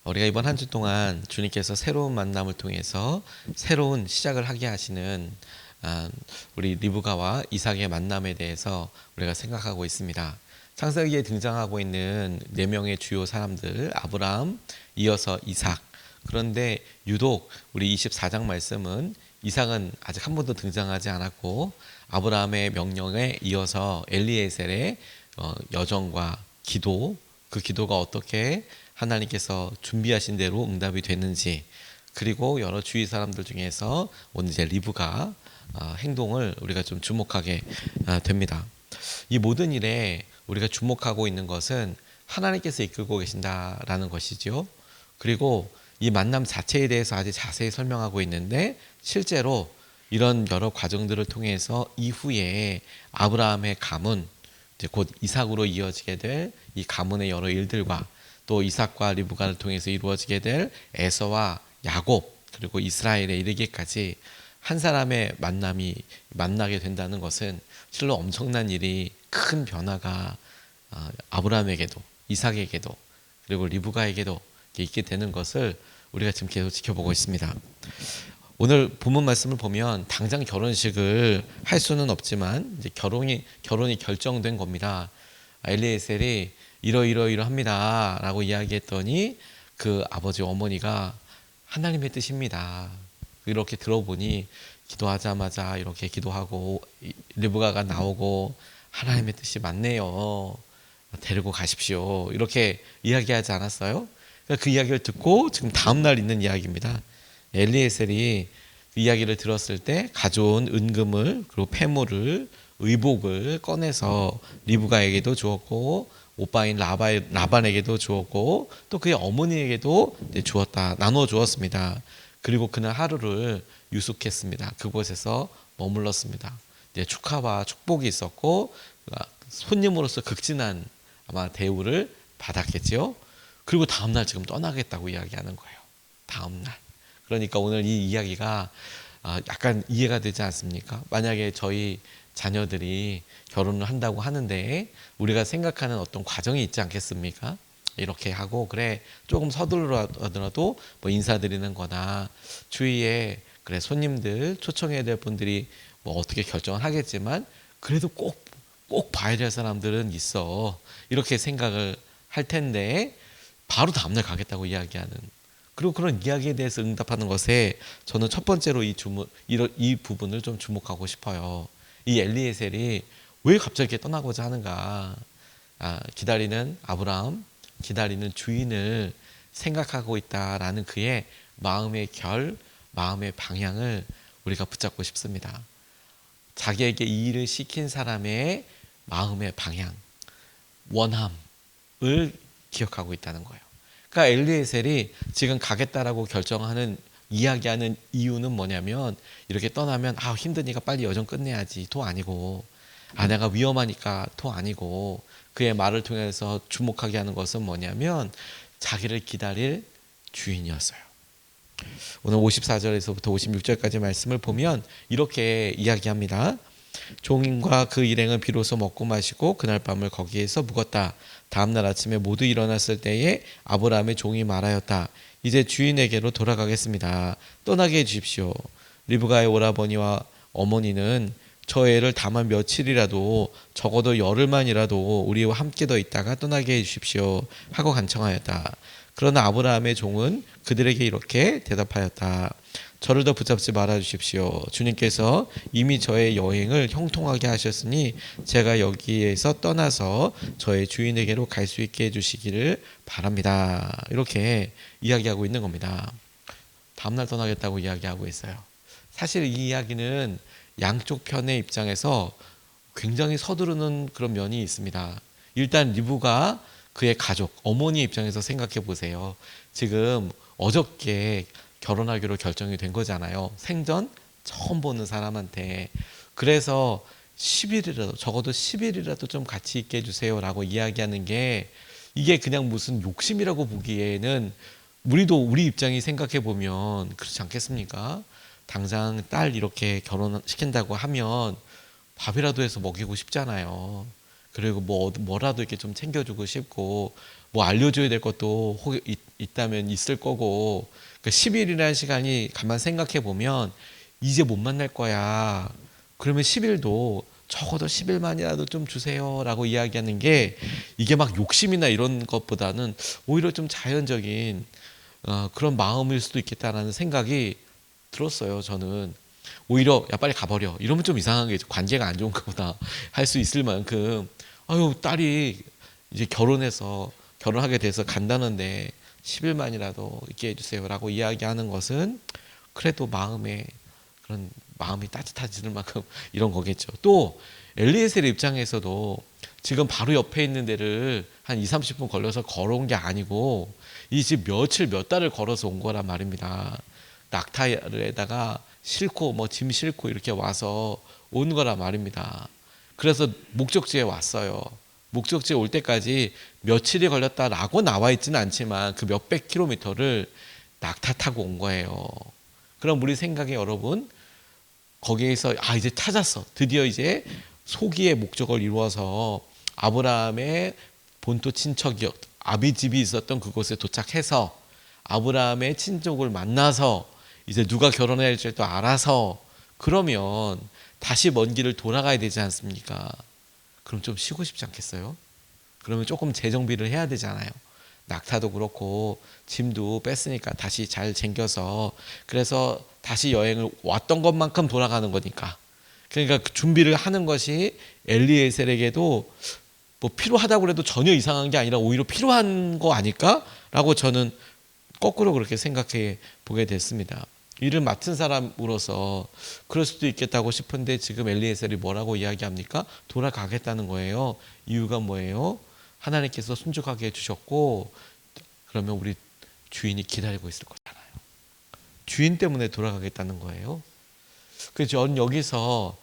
우리가 이번 한 주 동안 주님께서 새로운 만남을 통해서 새로운 시작을 하게 하시는 우리 리브가와 이삭의 만남에 대해서 우리가 생각하고 있습니다. 창세기에 등장하고 있는 네 명의 주요 사람들, 아브라함, 이어서 이삭. 그런데 유독 우리 24장 말씀은 이삭은 아직 한 번도 등장하지 않았고, 아브라함의 명령에 이어서 엘리에셀의 여정과 기도, 그 기도가 어떻게 하나님께서 준비하신 대로 응답이 됐는지, 그리고 여러 주위 사람들 중에서 오늘 이제 리브가 행동을 우리가 좀 주목하게 됩니다. 이 모든 일에 우리가 주목하고 있는 것은 하나님께서 이끌고 계신다라는 것이죠. 그리고 이 만남 자체에 대해서 아주 자세히 설명하고 있는데, 실제로 이런 여러 과정들을 통해서 이후에 아브라함의 가문, 이제 곧 이삭으로 이어지게 될 이 가문의 여러 일들과, 또 이삭과 리브가를 통해서 이루어지게 될 에서와 야곱, 그리고 이스라엘에 이르기까지 한 사람의 만나게 된다는 것은 실로 엄청난 일이, 큰 변화가 아브라함에게도 이삭에게도 그리고 리브가에게도 있게 되는 것을 우리가 지금 계속 지켜보고 있습니다. 오늘 본문 말씀을 보면 당장 결혼식을 할 수는 없지만 이제 결혼이 결정된 겁니다. 엘리에셀이 이러이러합니다 라고 이야기했더니 그 아버지 어머니가 하나님의 뜻입니다. 이렇게 들어보니 기도하자마자 이렇게 기도하고 리브가가 나오고 하나님의 뜻이 맞네요, 데리고 가십시오, 이렇게 이야기하지 않았어요? 그 이야기를 듣고 지금 다음날 있는 이야기입니다. 엘리에셀이 그 이야기를 들었을 때 가져온 은금을, 그리고 폐물을, 의복을 꺼내서 리브가에게도 주었고, 오빠인 라반에게도 주었고, 또 그의 어머니에게도 주었다, 나눠 주었습니다. 그리고 그날 하루를 유숙했습니다. 그곳에서 머물렀습니다. 축하와 축복이 있었고, 손님으로서 극진한 아마 대우를 받았겠죠. 그리고 다음날 지금 떠나겠다고 이야기하는 거예요. 다음날. 그러니까 오늘 이 이야기가 약간 이해가 되지 않습니까? 만약에 저희 자녀들이 결혼을 한다고 하는데 우리가 생각하는 어떤 과정이 있지 않겠습니까? 이렇게 하고, 그래 조금 서둘러더라도 뭐 인사드리는 거나 주위에 그래 손님들 초청해야 될 분들이 뭐 어떻게 결정을 하겠지만 그래도 꼭 봐야 될 사람들은 있어, 이렇게 생각을 할 텐데 바로 다음날 가겠다고 이야기하는, 그리고 그런 이야기에 대해서 응답하는 것에 저는 첫 번째로 이 부분을 좀 주목하고 싶어요. 이 엘리에셀이 왜 갑자기 떠나고자 하는가? 기다리는 아브라함, 기다리는 주인을 생각하고 있다라는 그의 마음의 마음의 방향을 우리가 붙잡고 싶습니다. 자기에게 이 일을 시킨 사람의 마음의 방향, 원함을 기억하고 있다는 거예요. 그러니까 엘리에셀이 지금 가겠다라고 이야기하는 이유는 뭐냐면, 이렇게 떠나면 힘드니까 빨리 여정 끝내야지 도 아니고, 내가 위험하니까 도 아니고, 그의 말을 통해서 주목하게 하는 것은 뭐냐면 자기를 기다릴 주인이었어요. 오늘 54절에서부터 56절까지 말씀을 보면 이렇게 이야기합니다. 종인과 그 일행은 비로소 먹고 마시고 그날 밤을 거기에서 묵었다. 다음날 아침에 모두 일어났을 때에 아브라함의 종이 말하였다. 이제 주인에게로 돌아가겠습니다. 떠나게 해주십시오. 리브가의 오라버니와 어머니는 저 애를 다만 며칠이라도, 적어도 열흘만이라도 우리와 함께 더 있다가 떠나게 해주십시오 하고 간청하였다. 그러나 아브라함의 종은 그들에게 이렇게 대답하였다. 저를 더 붙잡지 말아 주십시오. 주님께서 이미 저의 여행을 형통하게 하셨으니 제가 여기에서 떠나서 저의 주인에게로 갈 수 있게 해주시기를 바랍니다. 이렇게 이야기하고 있는 겁니다. 다음날 떠나겠다고 이야기하고 있어요. 사실 이 이야기는 양쪽 편의 입장에서 굉장히 서두르는 그런 면이 있습니다. 일단 리브가 그의 가족, 어머니 입장에서 생각해 보세요. 지금 어저께 결혼하기로 결정이 된 거잖아요. 생전 처음 보는 사람한테. 그래서 10일이라도, 적어도 10일이라도 좀 같이 있게 해주세요 라고 이야기하는 게, 이게 그냥 무슨 욕심이라고 보기에는, 우리 입장이 생각해 보면 그렇지 않겠습니까? 당장 딸 이렇게 결혼시킨다고 하면 밥이라도 해서 먹이고 싶잖아요. 그리고 뭐라도 이렇게 좀 챙겨주고 싶고, 뭐 알려줘야 될 것도 혹 있다면 있을 거고, 그 10일이라는 시간이 가만 생각해 보면 이제 못 만날 거야. 그러면 10일도 적어도 10일만이라도 좀 주세요라고 이야기하는 게, 이게 막 욕심이나 이런 것보다는 오히려 좀 자연적인 그런 마음일 수도 있겠다라는 생각이 들었어요. 저는 오히려 야 빨리 가버려 이러면 좀 이상한 게 관계가 안 좋은 거구나 할 수 있을 만큼, 아유 딸이 이제 결혼하게 돼서 간다는데 10일만이라도 있게 해주세요라고 이야기하는 것은 그래도 그런 마음이 따뜻해지는 만큼 이런 거겠죠. 또 엘리에셀의 입장에서도 지금 바로 옆에 있는 데를 한 2-30분 걸려서 걸어온 게 아니고 이 집 며칠 몇 달을 걸어서 온 거란 말입니다. 낙타에다가 싣고 뭐 짐 싣고 이렇게 와서 온 거란 말입니다. 그래서 목적지에 왔어요. 목적지에 올 때까지 며칠이 걸렸다라고 나와 있지는 않지만 그 몇백 킬로미터를 낙타 타고 온 거예요. 그럼 우리 생각에 여러분, 거기에서 이제 찾았어. 드디어 이제 소기의 목적을 이루어서 아브라함의 본토 친척이 아비집이 있었던 그곳에 도착해서 아브라함의 친족을 만나서 이제 누가 결혼해야 할지 또 알아서, 그러면 다시 먼 길을 돌아가야 되지 않습니까? 그럼 좀 쉬고 싶지 않겠어요? 그러면 조금 재정비를 해야 되잖아요. 낙타도 그렇고 짐도 뺐으니까 다시 잘 챙겨서, 그래서 다시 여행을 왔던 것만큼 돌아가는 거니까. 그러니까 그 준비를 하는 것이 엘리에셀에게도 뭐 필요하다고 해도 전혀 이상한 게 아니라 오히려 필요한 거 아닐까라고 저는 거꾸로 그렇게 생각해 보게 됐습니다. 일을 맡은 사람으로서 그럴 수도 있겠다고 싶은데 지금 엘리에셀이 뭐라고 이야기합니까? 돌아가겠다는 거예요. 이유가 뭐예요? 하나님께서 순종하게 해주셨고, 그러면 우리 주인이 기다리고 있을 거잖아요. 주인 때문에 돌아가겠다는 거예요. 그래서 전 여기서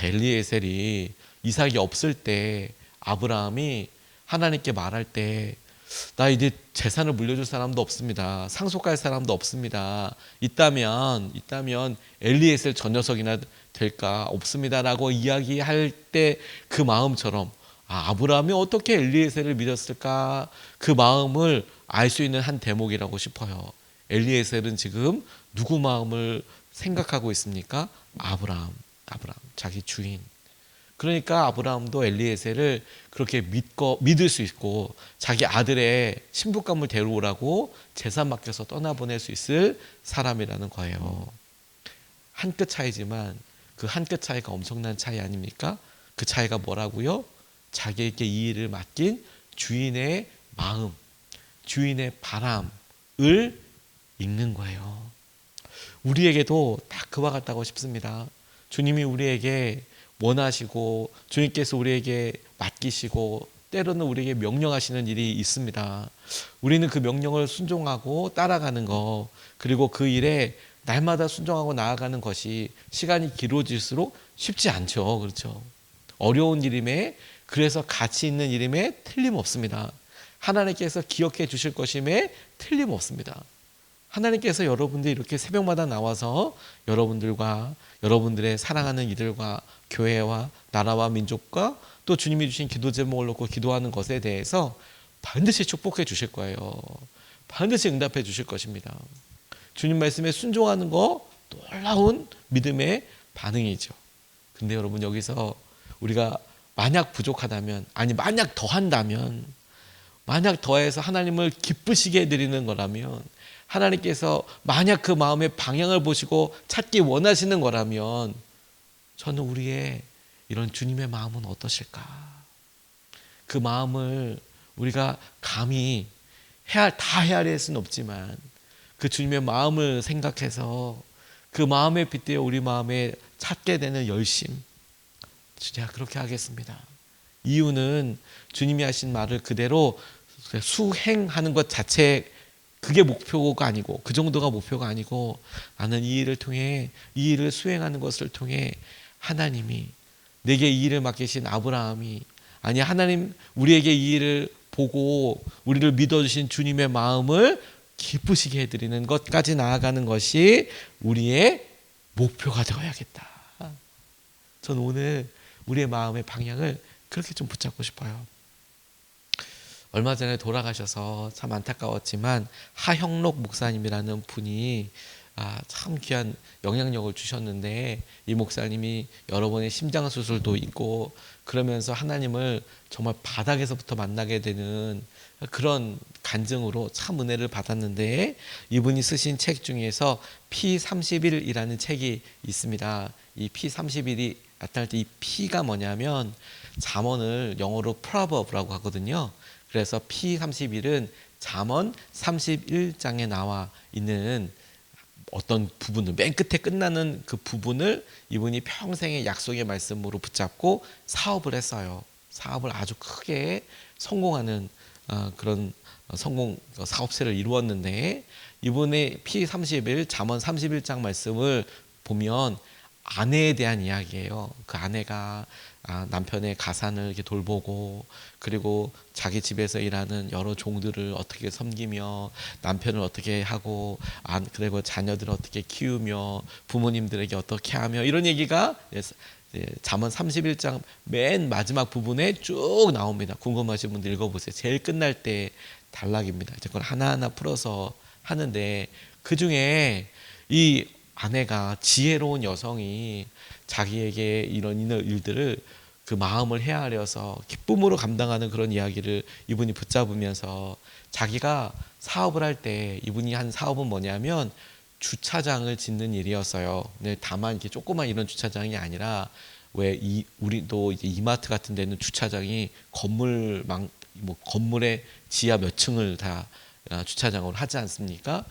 엘리에셀이 이삭이 없을 때 아브라함이 하나님께 말할 때, 나 이제 재산을 물려줄 사람도 없습니다. 상속할 사람도 없습니다. 있다면 엘리에셀 저 녀석이나 될까? 없습니다라고 이야기할 때 그 마음처럼 아브라함이 어떻게 엘리에셀을 믿었을까? 그 마음을 알 수 있는 한 대목이라고 싶어요. 엘리에셀은 지금 누구 마음을 생각하고 있습니까? 아브라함, 자기 주인. 그러니까 아브라함도 엘리에셀을 그렇게 믿을 수 있고 자기 아들의 신부감을 데려오라고 제사 맡겨서 떠나보낼 수 있을 사람이라는 거예요. 한 끗 차이지만 그 한 끗 차이가 엄청난 차이 아닙니까? 그 차이가 뭐라고요? 자기에게 이 일을 맡긴 주인의 마음, 주인의 바람을 읽는 거예요. 우리에게도 다 그와 같다고 싶습니다. 주님이 우리에게 원하시고 주님께서 우리에게 맡기시고 때로는 우리에게 명령하시는 일이 있습니다. 우리는 그 명령을 순종하고 따라가는 거, 그리고 그 일에 날마다 순종하고 나아가는 것이 시간이 길어질수록 쉽지 않죠. 그렇죠? 어려운 일임에, 그래서 가치 있는 일임에 틀림없습니다. 하나님께서 기억해 주실 것임에 틀림없습니다. 하나님께서 여러분들이 이렇게 새벽마다 나와서 여러분들과 여러분들의 사랑하는 이들과 교회와 나라와 민족과 또 주님이 주신 기도 제목을 놓고 기도하는 것에 대해서 반드시 축복해 주실 거예요. 반드시 응답해 주실 것입니다. 주님 말씀에 순종하는 거 놀라운 믿음의 반응이죠. 근데 여러분, 여기서 우리가 만약 부족하다면, 만약 더한다면, 만약 더해서 하나님을 기쁘시게 해드리는 거라면, 하나님께서 만약 그 마음의 방향을 보시고 찾기 원하시는 거라면, 저는 우리의 이런 주님의 마음은 어떠실까? 그 마음을 우리가 감히 다 헤아릴 수는 없지만 그 주님의 마음을 생각해서 그 마음에 빗대어 우리 마음에 찾게 되는 열심, 제가 그렇게 하겠습니다. 이유는 주님이 하신 말을 그대로 수행하는 것 자체, 그게 목표가 아니고, 그 정도가 목표가 아니고, 나는 이 일을 통해, 이 일을 수행하는 것을 통해 하나님이, 내게 이 일을 맡기신 아브라함이, 하나님 우리에게 이 일을 보고 우리를 믿어주신 주님의 마음을 기쁘시게 해드리는 것까지 나아가는 것이 우리의 목표가 되어야겠다. 저는 오늘 우리의 마음의 방향을 그렇게 좀 붙잡고 싶어요. 얼마 전에 돌아가셔서 참 안타까웠지만 하형록 목사님이라는 분이 참 귀한 영향력을 주셨는데, 이 목사님이 여러 번의 심장 수술도 있고 그러면서 하나님을 정말 바닥에서부터 만나게 되는 그런 간증으로 참 은혜를 받았는데, 이분이 쓰신 책 중에서 P31이라는 책이 있습니다. 이 P31이 나타날 때 이 P가 뭐냐면 잠언을 영어로 proverb라고 하거든요. 그래서 P31은 잠언 31장에 나와 있는 어떤 부분을, 맨 끝에 끝나는 그 부분을 이분이 평생의 약속의 말씀으로 붙잡고 사업을 했어요. 사업을 아주 크게 성공하는 그런 성공 사업체를 이루었는데, 이분의 P31 잠언 31장 말씀을 보면 아내에 대한 이야기예요. 그 아내가 남편의 가산을 이렇게 돌보고, 그리고 자기 집에서 일하는 여러 종들을 어떻게 섬기며, 남편을 어떻게 하고, 그리고 자녀들을 어떻게 키우며, 부모님들에게 어떻게 하며, 이런 얘기가 잠언 31장 맨 마지막 부분에 쭉 나옵니다. 궁금하신 분들 읽어보세요. 제일 끝날 때 단락입니다. 그걸 하나하나 풀어서 하는데, 그 중에 이 아내가, 지혜로운 여성이 자기에게 이런 일들을 그 마음을 헤아려서 기쁨으로 감당하는 그런 이야기를 이분이 붙잡으면서, 자기가 사업을 할 때 이분이 한 사업은 뭐냐면 주차장을 짓는 일이었어요. 근데 다만 이렇게 조그만 이런 주차장이 아니라, 왜 우리도 이제 이마트 같은 데는 주차장이 건물의 지하 몇 층을 다 주차장으로 하지 않습니까?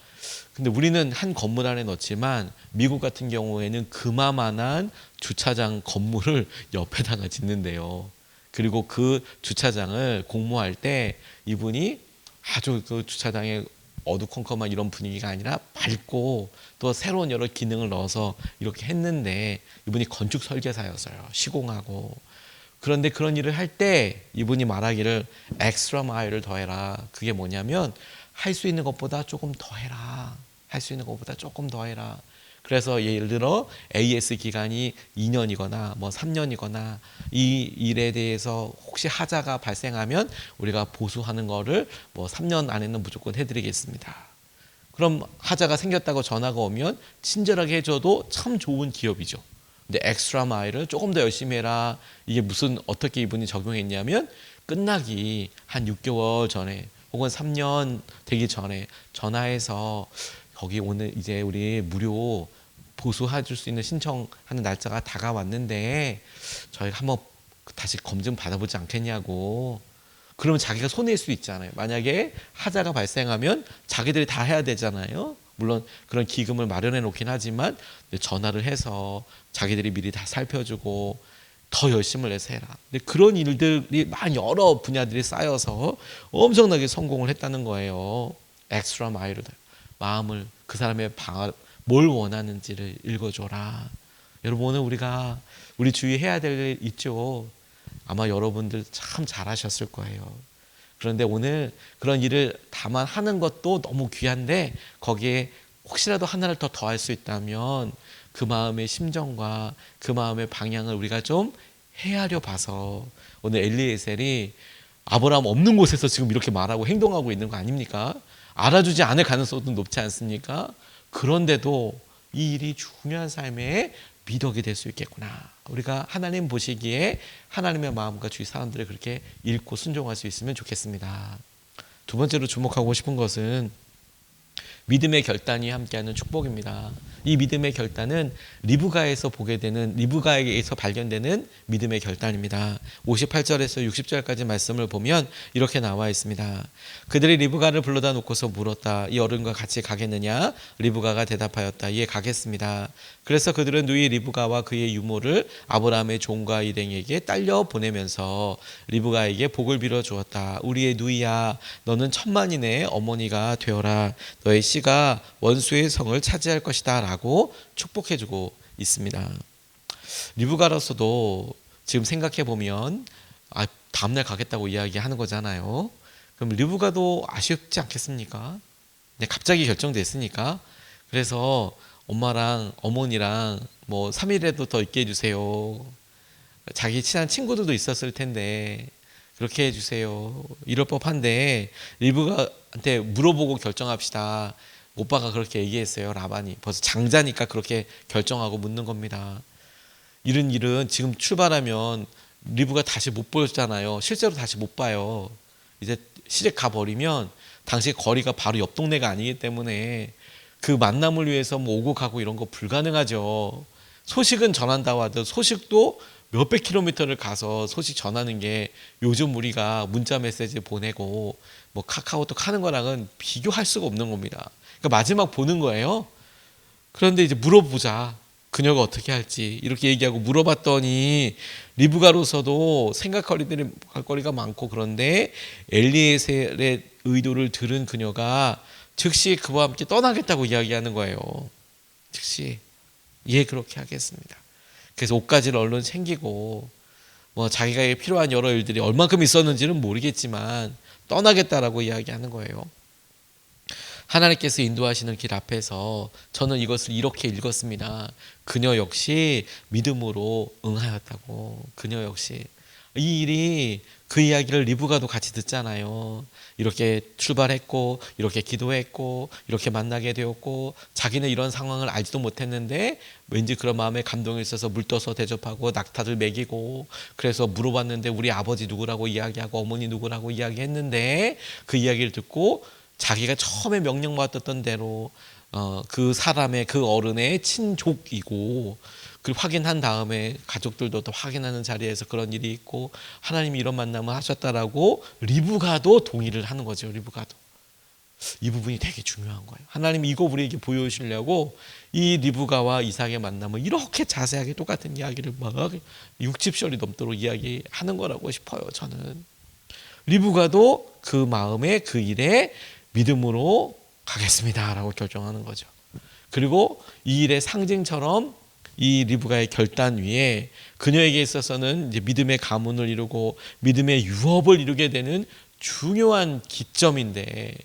근데 우리는 한 건물 안에 넣지만 미국 같은 경우에는 그마만한 주차장 건물을 옆에다가 짓는데요. 그리고 그 주차장을 공모할 때 이분이 아주 그 주차장에 어두컴컴한 이런 분위기가 아니라 밝고 또 새로운 여러 기능을 넣어서 이렇게 했는데, 이분이 건축 설계사였어요. 시공하고. 그런데 그런 일을 할 때 이분이 말하기를 엑스트라 마일을 더해라. 그게 뭐냐면 할 수 있는 것보다 조금 더 해라. 할 수 있는 것보다 조금 더 해라. 그래서 예를 들어 AS 기간이 2년이거나 뭐 3년이거나 이 일에 대해서 혹시 하자가 발생하면 우리가 보수하는 거를 뭐 3년 안에는 무조건 해드리겠습니다. 그럼 하자가 생겼다고 전화가 오면 친절하게 해줘도 참 좋은 기업이죠. 근데 엑스트라 마일을 조금 더 열심히 해라. 이게 어떻게 이분이 적용했냐면, 끝나기 한 6개월 전에 혹은 3년 되기 전에 전화해서, 거기 오늘 이제 우리 무료 보수해 줄 수 있는 신청하는 날짜가 다가왔는데 저희가 한번 다시 검증 받아보지 않겠냐고. 그러면 자기가 손해일 수 있잖아요. 만약에 하자가 발생하면 자기들이 다 해야 되잖아요. 물론 그런 기금을 마련해 놓긴 하지만 전화를 해서 자기들이 미리 다 살펴주고 더 열심을 내서 해라. 근데 그런 일들이 여러 분야들이 쌓여서 엄청나게 성공을 했다는 거예요. 엑스트라 마일을, 마음을, 그 사람의 뭘 원하는지를 읽어줘라. 여러분, 오늘 우리가 우리 주위에 해야 될 일 있죠. 아마 여러분들 참 잘하셨을 거예요. 그런데 오늘 그런 일을 다만 하는 것도 너무 귀한데, 거기에 혹시라도 하나를 더 더할 수 있다면 그 마음의 심정과 그 마음의 방향을 우리가 좀 헤아려 봐서, 오늘 엘리에셀이 아브라함 없는 곳에서 지금 이렇게 말하고 행동하고 있는 거 아닙니까? 알아주지 않을 가능성도 높지 않습니까? 그런데도 이 일이 중요한 삶의 미덕이 될 수 있겠구나. 우리가 하나님 보시기에 하나님의 마음과 주위 사람들을 그렇게 읽고 순종할 수 있으면 좋겠습니다. 두 번째로 주목하고 싶은 것은 믿음의 결단이 함께하는 축복입니다. 이 믿음의 결단은 리브가에서 발견되는 믿음의 결단입니다. 58절에서 60절까지 말씀을 보면 이렇게 나와 있습니다. 그들이 리브가를 불러다 놓고서 물었다. 이 어른과 같이 가겠느냐? 리브가가 대답하였다. 예, 가겠습니다. 그래서 그들은 누이 리브가와 그의 유모를 아브라함의 종과 일행에게 딸려 보내면서 리브가에게 복을 빌어 주었다. 우리의 누이야, 너는 천만인의 어머니가 되어라. 너의 씨가 원수의 성을 차지할 것이다 라고 축복해주고 있습니다. 리브가로서도 지금 생각해보면 다음날 가겠다고 이야기하는 거잖아요. 그럼 리브가도 아쉽지 않겠습니까? 갑자기 결정됐으니까. 그래서 엄마랑 어머니랑 뭐 3일이라도 더 있게 해주세요. 자기 친한 친구들도 있었을 텐데 그렇게 해주세요. 이럴 법한데 리브가한테 물어보고 결정합시다. 오빠가 그렇게 얘기했어요. 라반이 벌써 장자니까 그렇게 결정하고 묻는 겁니다. 이런 일은 지금 출발하면 리브가 다시 못 보였잖아요. 실제로 다시 못 봐요. 이제 시댁 가버리면 당시 거리가 바로 옆 동네가 아니기 때문에 그 만남을 위해서 뭐 오고 가고 이런 거 불가능하죠. 소식은 전한다고 하더라도 소식도 몇백 킬로미터를 가서 소식 전하는 게 요즘 우리가 문자 메시지 보내고 뭐 카카오톡 하는 거랑은 비교할 수가 없는 겁니다. 그러니까 마지막 보는 거예요. 그런데 이제 물어보자. 그녀가 어떻게 할지 이렇게 얘기하고 물어봤더니 리브가로서도 생각할 거리가 많고, 그런데 엘리에셀의 의도를 들은 그녀가 즉시 그와 함께 떠나겠다고 이야기하는 거예요. 즉시 예 그렇게 하겠습니다. 그래서 옷가지를 얼른 챙기고 뭐 자기가 필요한 여러 일들이 얼만큼 있었는지는 모르겠지만 떠나겠다라고 이야기하는 거예요. 하나님께서 인도하시는 길 앞에서 저는 이것을 이렇게 읽었습니다. 그녀 역시 믿음으로 응하였다고. 그녀 역시 이 일이 그 이야기를 리브가도 같이 듣잖아요. 이렇게 출발했고 이렇게 기도했고 이렇게 만나게 되었고 자기는 이런 상황을 알지도 못했는데 왠지 그런 마음에 감동이 있어서 물 떠서 대접하고 낙타들 먹이고, 그래서 물어봤는데 우리 아버지 누구라고 이야기하고 어머니 누구라고 이야기했는데 그 이야기를 듣고 자기가 처음에 명령받았던 대로 그 사람의 그 어른의 친족이고 그 확인한 다음에 가족들도 또 확인하는 자리에서 그런 일이 있고 하나님이 이런 만남을 하셨다라고 리브가도 동의를 하는 거죠. 리브가도 이 부분이 되게 중요한 거예요. 하나님이 이거 우리에게 보여주시려고 이 리브가와 이삭의 만남을 이렇게 자세하게 똑같은 이야기를 막 60절이 넘도록 이야기하는 거라고 싶어요. 저는 리브가도 그 마음에 그 일에 믿음으로 가겠습니다라고 결정하는 거죠. 그리고 이 일의 상징처럼 이 리브가의 결단 위에 그녀에게 있어서는 이제 믿음의 가문을 이루고 믿음의 유업을 이루게 되는 중요한 기점인데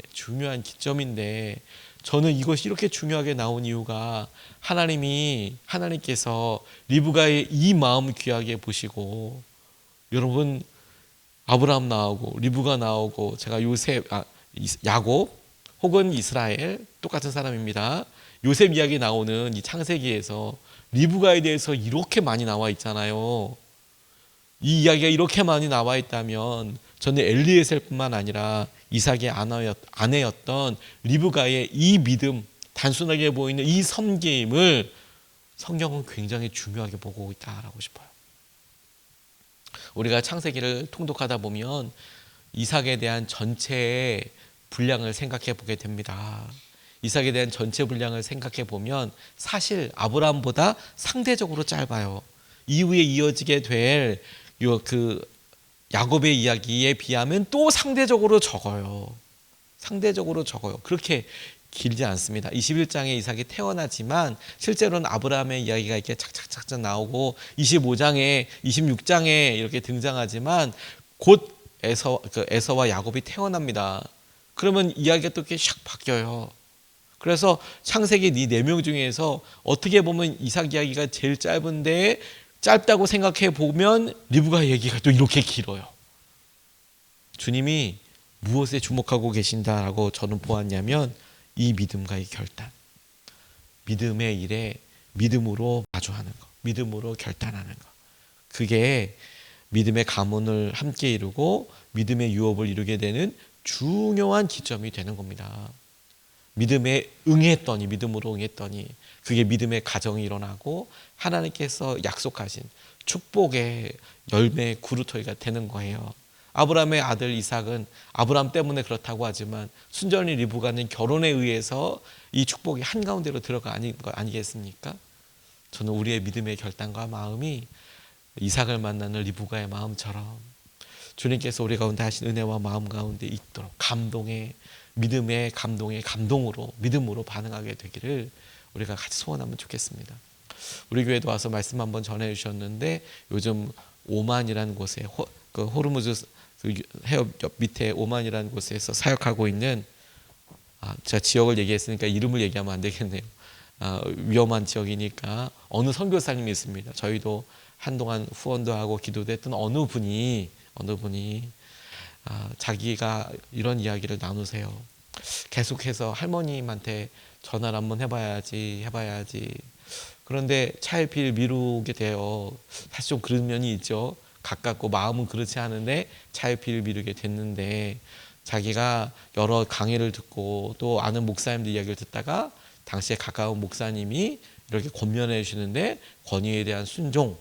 저는 이것이 이렇게 중요하게 나온 이유가 하나님께서 리브가의 이 마음 귀하게 보시고, 여러분 아브라함 나오고 리브가 나오고 제가 야곱 혹은 이스라엘 똑같은 사람입니다. 요셉 이야기 나오는 이 창세기에서 리브가에 대해서 이렇게 많이 나와 있잖아요. 이 이야기가 이렇게 많이 나와 있다면 저는 엘리에셀뿐만 아니라 이삭의 아내였던 리브가의 이 믿음, 단순하게 보이는 이 섬김을 성경은 굉장히 중요하게 보고 있다라고 싶어요. 우리가 창세기를 통독하다 보면 이삭에 대한 전체의 분량을 생각해 보게 됩니다. 이삭에 대한 전체 분량을 생각해 보면 사실 아브라함보다 상대적으로 짧아요. 이후에 이어지게 될 그 야곱의 이야기에 비하면 또 상대적으로 적어요. 그렇게 길지 않습니다. 21장에 이삭이 태어나지만 실제로는 아브라함의 이야기가 이렇게 착착착착 나오고 25장에 26장에 이렇게 등장하지만 곧 에서와 야곱이 태어납니다. 그러면 이야기가 또 이렇게 샥 바뀌어요. 그래서 창세기 이 4명 중에서 어떻게 보면 이삭 이야기가 제일 짧은데, 짧다고 생각해 보면 리브가 얘기가 또 이렇게 길어요. 주님이 무엇에 주목하고 계신다라고 저는 보았냐면 이 믿음과의 결단, 믿음의 일에 믿음으로 마주하는 것, 믿음으로 결단하는 것, 그게 믿음의 가문을 함께 이루고 믿음의 유업을 이루게 되는 중요한 기점이 되는 겁니다. 믿음으로 응했더니 그게 믿음의 가정이 일어나고 하나님께서 약속하신 축복의 열매의 구루토기가 되는 거예요. 아브라함의 아들 이삭은 아브라함 때문에 그렇다고 하지만 순전히 리브가는 결혼에 의해서 이 축복이 한가운데로 들어가 거 아니겠습니까? 저는 우리의 믿음의 결단과 마음이 이삭을 만나는 리브가의 마음처럼 주님께서 우리 가운데 하신 은혜와 마음 가운데 있도록 믿음의 믿음으로 반응하게 되기를 우리가 같이 소원하면 좋겠습니다. 우리 교회도 와서 말씀 한번 전해 주셨는데 요즘 오만이라는 곳에 호르무즈 해협 옆 밑에 오만이라는 곳에서 사역하고 있는, 제가 지역을 얘기했으니까 이름을 얘기하면 안 되겠네요. 위험한 지역이니까 어느 선교사님이 있습니다. 저희도 한동안 후원도 하고 기도도 했던 어느 분이 자기가 이런 이야기를 나누세요. 계속해서 할머님한테 전화를 한번 해봐야지. 그런데 차일피일 미루게 돼요. 사실 좀 그런 면이 있죠. 가깝고 마음은 그렇지 않은데 차일피일 미루게 됐는데, 자기가 여러 강의를 듣고 또 아는 목사님들 이야기를 듣다가 당시에 가까운 목사님이 이렇게 권면해 주시는데 권위에 대한 순종,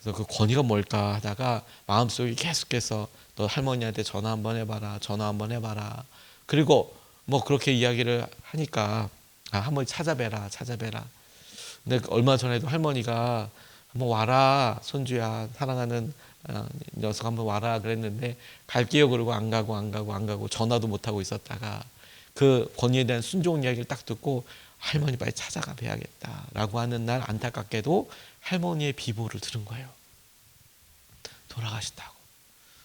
그래서 그 권위가 뭘까 하다가 마음속에 계속해서 너 할머니한테 전화 한번 해봐라. 그리고 뭐 그렇게 이야기를 하니까 한번 찾아뵈라. 근데 얼마 전에도 할머니가 한번 와라, 손주야, 사랑하는 녀석 한번 와라 그랬는데 갈게요 그러고 안 가고 전화도 못 하고 있었다가 그 권위에 대한 순종 이야기를 딱 듣고 할머니 빨리 찾아가 뵈야겠다라고 하는 날 안타깝게도 할머니의 비보를 들은 거예요. 돌아가셨다고.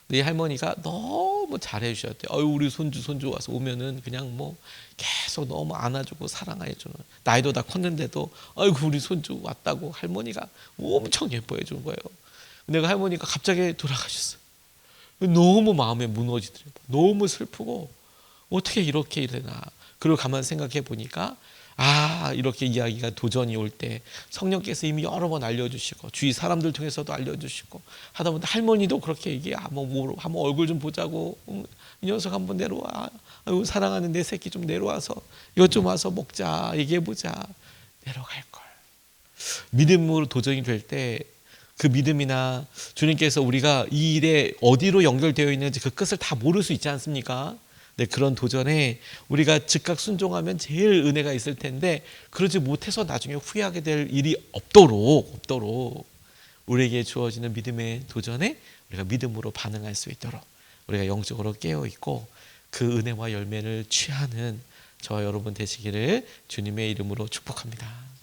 근데 이 할머니가 너무 잘해 주셨대요. 우리 손주 와서 오면은 그냥 뭐 계속 너무 안아주고 사랑해 주는, 나이도 다 컸는데도 아이고 우리 손주 왔다고 할머니가 엄청 예뻐해 주는 거예요. 근데 그 할머니가 갑자기 돌아가셨어요. 너무 마음에 무너지더라고요. 너무 슬프고 어떻게 이렇게 되나. 그리고 가만 생각해 보니까 이렇게 이야기가 도전이 올 때 성령께서 이미 여러 번 알려주시고 주위 사람들 통해서도 알려주시고 하다 보니 할머니도 그렇게 얘기해. 한번 얼굴 좀 보자고. 이 녀석 한번 내려와. 아유, 사랑하는 내 새끼 좀 내려와서 이것 좀 와서 먹자. 얘기해보자. 내려갈 걸. 믿음으로 도전이 될 때 그 믿음이나 주님께서 우리가 이 일에 어디로 연결되어 있는지 그 끝을 다 모를 수 있지 않습니까? 네, 그런 도전에 우리가 즉각 순종하면 제일 은혜가 있을 텐데 그러지 못해서 나중에 후회하게 될 일이 없도록 우리에게 주어지는 믿음의 도전에 우리가 믿음으로 반응할 수 있도록 우리가 영적으로 깨어있고 그 은혜와 열매를 취하는 저와 여러분 되시기를 주님의 이름으로 축복합니다.